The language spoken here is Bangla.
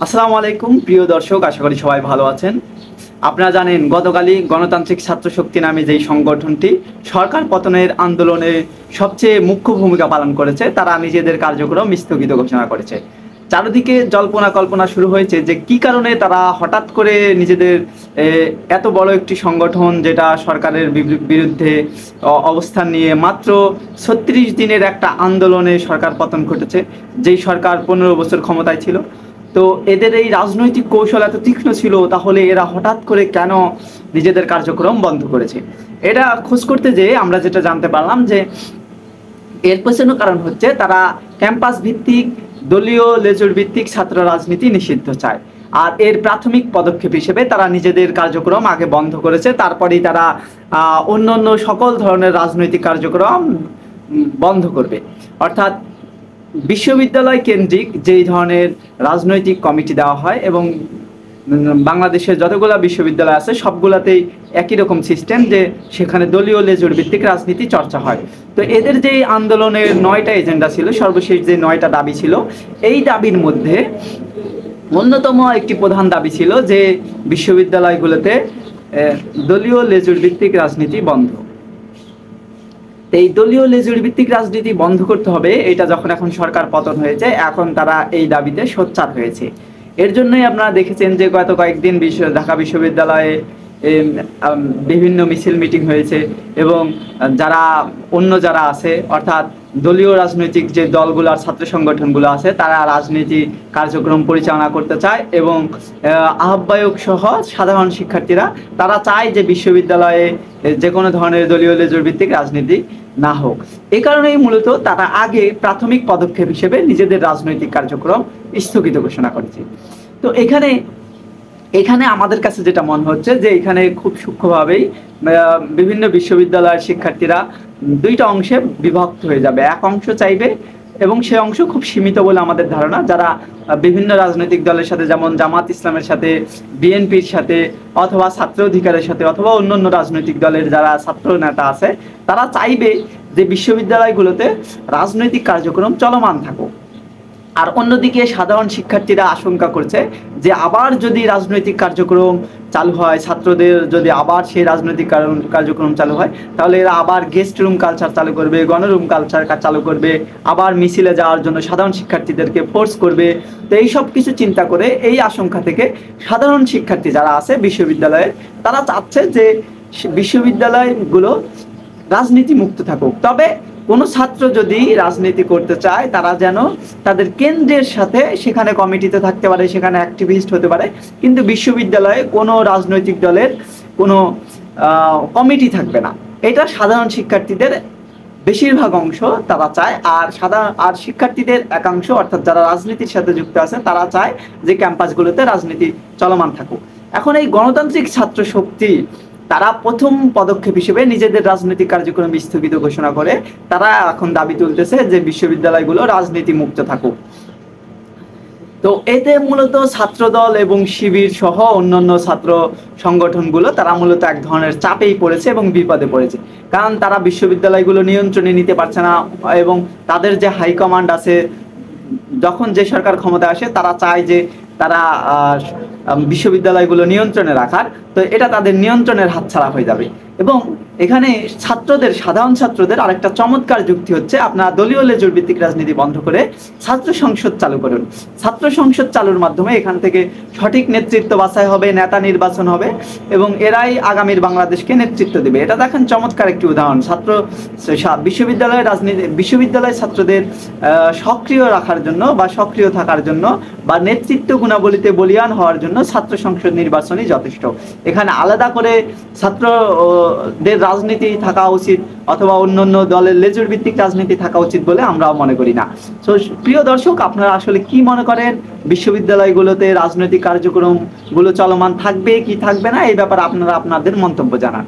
আসসালামু আলাইকুম প্রিয় দর্শক, আশা করি সবাই ভালো আছেন। আপনারা জানেন গতকালই গণতান্ত্রিক ছাত্র শক্তি নামে যেই সংগঠনটি সরকার পতনের আন্দোলনে সবচেয়ে মুখ্য ভূমিকা পালন করেছে, তারা নিজেদের কার্যক্রম স্থগিত ঘোষণা করেছে। চারিদিকে জল্পনা কল্পনা শুরু হয়েছে যে কি কারণে তারা হঠাৎ করে নিজেদের এত বড় একটি সংগঠন যেটা সরকারের বিরুদ্ধে অবস্থান নিয়ে মাত্র ৩৬ দিনের একটা আন্দোলনে সরকার পতন ঘটেছে, যেই সরকার ১৫ বছর ক্ষমতায় ছিল। তো এদের এই রাজনৈতিক কৌশল এত তীক্ষ্ণ ছিল, তাহলে এরা হঠাৎ করে কেন নিজেদের কার্যক্রম বন্ধ করেছে? এটা খোঁজ করতে যেয়ে আমরা যেটা জানতে পারলাম যে এর পেছনে কারণ হচ্ছে তারা ক্যাম্পাস ভিত্তিক দলীয় লেজুর ভিত্তিক ছাত্র রাজনীতি নিষিদ্ধ চায়। আর এর প্রাথমিক পদক্ষেপ হিসেবে তারা নিজেদের কার্যক্রম আগে বন্ধ করেছে, তারপরেই তারা অন্যান্য সকল ধরনের রাজনৈতিক কার্যক্রম বন্ধ করবে। অর্থাৎ বিশ্ববিদ্যালয় কেন্দ্রিক যেই ধরনের রাজনৈতিক কমিটি দেওয়া হয় এবং বাংলাদেশের যতগুলো বিশ্ববিদ্যালয় আছে সবগুলাতেই একই রকম সিস্টেম, যে সেখানে দলীয় লেজুর ভিত্তিক রাজনীতি চর্চা হয়। তো এদের যেই আন্দোলনের 9টা এজেন্ডা ছিল, সর্বশেষ যে 9টা দাবি ছিল, এই দাবির মধ্যে অন্যতম একটি প্রধান দাবি ছিল যে বিশ্ববিদ্যালয়গুলোতে দলীয় লেজুর ভিত্তিক রাজনীতি বন্ধ। এই দলীয় লেজুর ভিত্তিক রাজনীতি বন্ধ করতে হবে, এটা যখন এখন সরকার পতন হয়েছে, এখন তারা এই দাবিতে সোচ্চার হয়েছে। এর জন্যই আপনারা দেখেছেন যে গত কয়েকদিন ঢাকা বিশ্ববিদ্যালয়ে বিভিন্ন মিছিল মিটিং হয়েছে এবং যারা আছে অর্থাৎ দলীয় রাজনৈতিক যে দলগুলো আর ছাত্র সংগঠনগুলো আছে, তারা রাজনীতি কার্যক্রম পরিচালনা করতে চায় এবং আহ্বায়ক সহ সাধারণ শিক্ষার্থীরা তারা চায় যে বিশ্ববিদ্যালয়ে যে কোনো ধরনের দলীয় লেজুর ভিত্তিক রাজনীতি না হোক। এই কারণেই মূলত তারা আগে প্রাথমিক পদক্ষেপ হিসেবে নিজেদের রাজনৈতিক কার্যক্রম স্থগিত ঘোষণা করেছে। তো এখানে আমাদের কাছে যেটা মনে হচ্ছে যে এখানে খুব সূক্ষ্মভাবেই বিভিন্ন বিশ্ববিদ্যালয়ের শিক্ষার্থীরা দুইটা অংশে বিভক্ত হয়ে যাবে। এক অংশ চাইবে, এবং সে অংশ খুব সীমিত বলে আমাদের ধারণা, যারা বিভিন্ন রাজনৈতিক দলের সাথে, যেমন জামাত ইসলামের সাথে, বিএনপির সাথে, অথবা ছাত্র অধিকারের সাথে, অথবা অন্যান্য রাজনৈতিক দলের যারা ছাত্র নেতা আছে, তারা চাইবে যে বিশ্ববিদ্যালয়গুলোতে রাজনৈতিক কার্যক্রম চলমান থাকুক। আর অন্যদিকে সাধারণ শিক্ষার্থীরা আশঙ্কা করছে যে আবার যদি রাজনৈতিক কার্যক্রম চালু হয়, ছাত্রদের যদি আবার সেই রাজনৈতিক কার্যক্রম চালু হয়, তাহলে এরা আবার গেস্ট রুম কালচার চালু করবে, গণরুম কালচার চালু করবে, আবার মিছিলে যাওয়ার জন্য সাধারণ শিক্ষার্থীদেরকে ফোর্স করবে। তো এই সব কিছু চিন্তা করে, এই আশঙ্কা থেকে সাধারণ শিক্ষার্থী যারা আছে বিশ্ববিদ্যালয়ে, তারা চাচ্ছে যে বিশ্ববিদ্যালয়গুলো রাজনীতি মুক্ত থাকুক। তবে কোনো ছাত্র যদি রাজনীতি করতে চায়, তারা যেন তাদের কেন্দ্রের সাথে সেখানে কমিটিতে থাকতে পারে, সেখানে অ্যাক্টিভিস্ট হতে পারে, কিন্তু বিশ্ববিদ্যালয়ে কোনো রাজনৈতিক দলের কোনো কমিটি থাকবে না। এটা সাধারণ শিক্ষার্থীদের বেশিরভাগ অংশ তারা চায়। আর শিক্ষার্থীদের একাংশ, অর্থাৎ যারা রাজনীতির সাথে যুক্ত আছে, তারা চায় যে ক্যাম্পাসগুলোতে রাজনীতি চলমান থাকুক। এখন এই গণতান্ত্রিক ছাত্র শক্তি তারা প্রথম পদক্ষেপ হিসেবে নিজেদের রাজনৈতিক কার্যক্রম স্থগিত ঘোষণা করে তারা এখন দাবি তুলতেছে যে বিশ্ববিদ্যালয়গুলো রাজনীতি মুক্ত থাকুক। তো এতে মূলত ছাত্রদল এবং শিবির সহ অন্যান্য ছাত্র সংগঠনগুলো তারা মূলত এক ধরনের চাপেই পড়েছে এবং বিপদে পড়েছে, কারণ তারা বিশ্ববিদ্যালয়গুলো নিয়ন্ত্রণে নিতে পারছে না। এবং তাদের যে হাইকমান্ড আছে, যখন যে সরকার ক্ষমতা আসে, তারা চায় যে তারা বিশ্ববিদ্যালয়গুলো নিয়ন্ত্রণে রাখার, তো এটা তাদের নিয়ন্ত্রণের হাতছাড়া হয়ে যাবে। এবং এখানে সাধারণ ছাত্রদের আরেকটা চমৎকার যুক্তি হচ্ছে, আপনারা দলীয় লেজুর ভিত্তিক রাজনীতি বন্ধ করে ছাত্র সংসদ চালু করুন। ছাত্র সংসদ চালুর মাধ্যমে এখান থেকে সঠিক নেতৃত্ব বাছাই হবে, নেতা নির্বাচন হবে এবং এরাই আগামীর বাংলাদেশকে নেতৃত্ব দেবে। এটা দেখেন চমৎকার একটি উদাহরণ। বিশ্ববিদ্যালয় ছাত্রদের সক্রিয় রাখার জন্য বা সক্রিয় থাকার জন্য বা নেতৃত্ব গুণাবলীতে বলীয়ান হওয়ার জন্য ছাত্র সংসদ নির্বাচনই যথেষ্ট। এখানে আলাদা করে ছাত্রদের রাজনীতি থাকা উচিত অথবা অন্যান্য দলের লেজুর ভিত্তিক রাজনীতি থাকা উচিত বলে আমরাও মনে করি না। তো প্রিয় দর্শক, আপনারা আসলে কি মনে করেন? বিশ্ববিদ্যালয়গুলোতে রাজনৈতিক কার্যক্রমগুলো চলমান থাকবে কি থাকবে না, এই ব্যাপারে আপনারা আপনাদের মন্তব্য জানান।